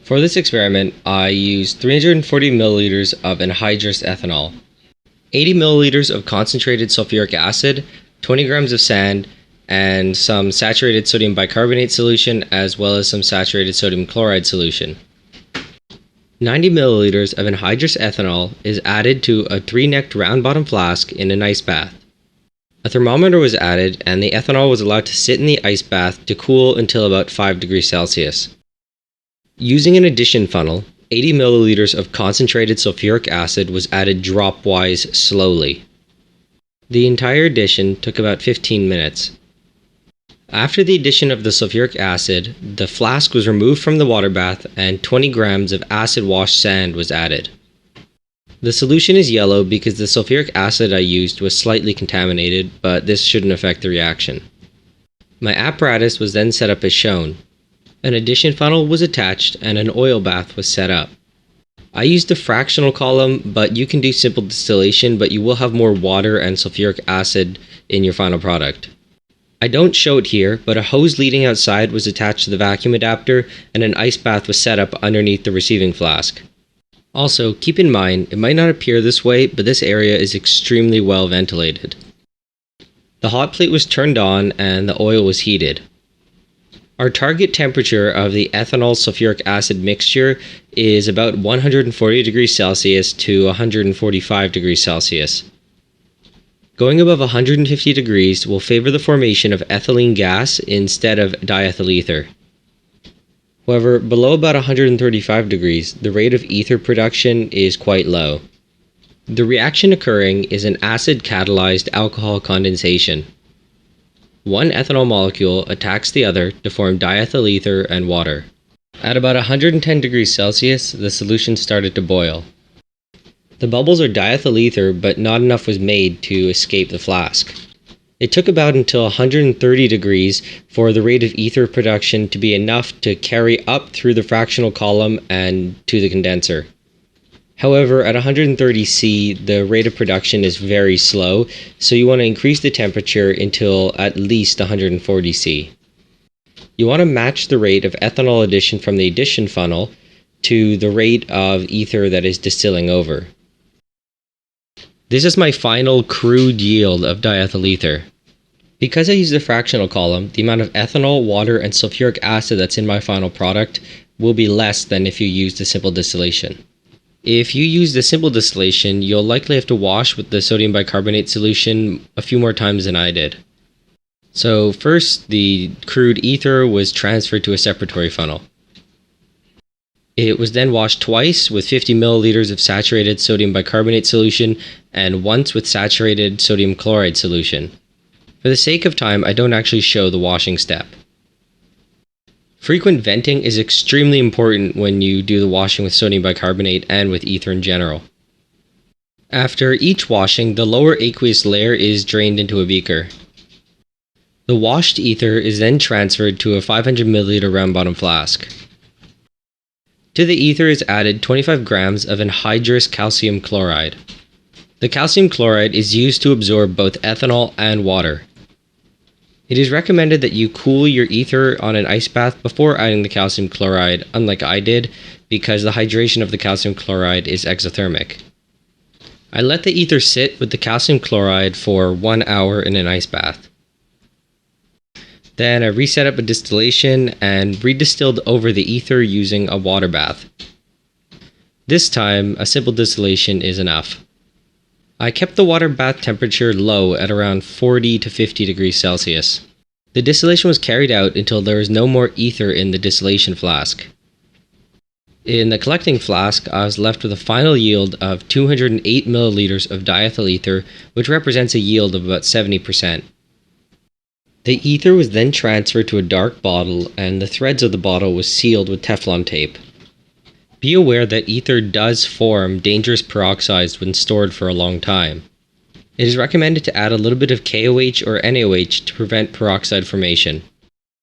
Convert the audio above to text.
For this experiment, I used 340 milliliters of anhydrous ethanol, 80 milliliters of concentrated sulfuric acid, 20 grams of sand, and some saturated sodium bicarbonate solution as well as some saturated sodium chloride solution. 90 milliliters of anhydrous ethanol is added to a 3-necked round bottom flask in an ice bath. A thermometer was added and the ethanol was allowed to sit in the ice bath to cool until about 5 degrees Celsius. Using an addition funnel, 80 milliliters of concentrated sulfuric acid was added drop-wise slowly. The entire addition took about 15 minutes. After the addition of the sulfuric acid, the flask was removed from the water bath and 20 grams of acid-washed sand was added. The solution is yellow because the sulfuric acid I used was slightly contaminated, but this shouldn't affect the reaction. My apparatus was then set up as shown. An addition funnel was attached and an oil bath was set up. I used a fractional column, but you can do simple distillation, but you will have more water and sulfuric acid in your final product. I don't show it here, but a hose leading outside was attached to the vacuum adapter and an ice bath was set up underneath the receiving flask. Also, keep in mind, it might not appear this way, but this area is extremely well ventilated. The hot plate was turned on and the oil was heated. Our target temperature of the ethanol sulfuric acid mixture is about 140 degrees Celsius to 145 degrees Celsius. Going above 150 degrees will favor the formation of ethylene gas instead of diethyl ether. However, below about 135 degrees, the rate of ether production is quite low. The reaction occurring is an acid-catalyzed alcohol condensation. One ethanol molecule attacks the other to form diethyl ether and water. At about 110 degrees Celsius, the solution started to boil. The bubbles are diethyl ether, but not enough was made to escape the flask. It took about until 130 degrees for the rate of ether production to be enough to carry up through the fractional column and to the condenser. However, at 130 C, the rate of production is very slow, so you want to increase the temperature until at least 140 C. You want to match the rate of ethanol addition from the addition funnel to the rate of ether that is distilling over. This is my final crude yield of diethyl ether. Because I used the fractional column, the amount of ethanol, water, and sulfuric acid that's in my final product will be less than if you used the simple distillation. If you use the simple distillation, you'll likely have to wash with the sodium bicarbonate solution a few more times than I did. So first, the crude ether was transferred to a separatory funnel. It was then washed twice with 50 milliliters of saturated sodium bicarbonate solution and once with saturated sodium chloride solution. For the sake of time, I don't actually show the washing step. Frequent venting is extremely important when you do the washing with sodium bicarbonate and with ether in general. After each washing, the lower aqueous layer is drained into a beaker. The washed ether is then transferred to a 500 milliliter round bottom flask. To the ether is added 25 grams of anhydrous calcium chloride. The calcium chloride is used to absorb both ethanol and water. It is recommended that you cool your ether on an ice bath before adding the calcium chloride, unlike I did, because the hydration of the calcium chloride is exothermic. I let the ether sit with the calcium chloride for 1 hour in an ice bath. Then I reset up a distillation and redistilled over the ether using a water bath. This time, a simple distillation is enough. I kept the water bath temperature low at around 40 to 50 degrees Celsius. The distillation was carried out until there was no more ether in the distillation flask. In the collecting flask, I was left with a final yield of 208 milliliters of diethyl ether, which represents a yield of about 70%. The ether was then transferred to a dark bottle and the threads of the bottle was sealed with Teflon tape. Be aware that ether does form dangerous peroxides when stored for a long time. It is recommended to add a little bit of KOH or NaOH to prevent peroxide formation.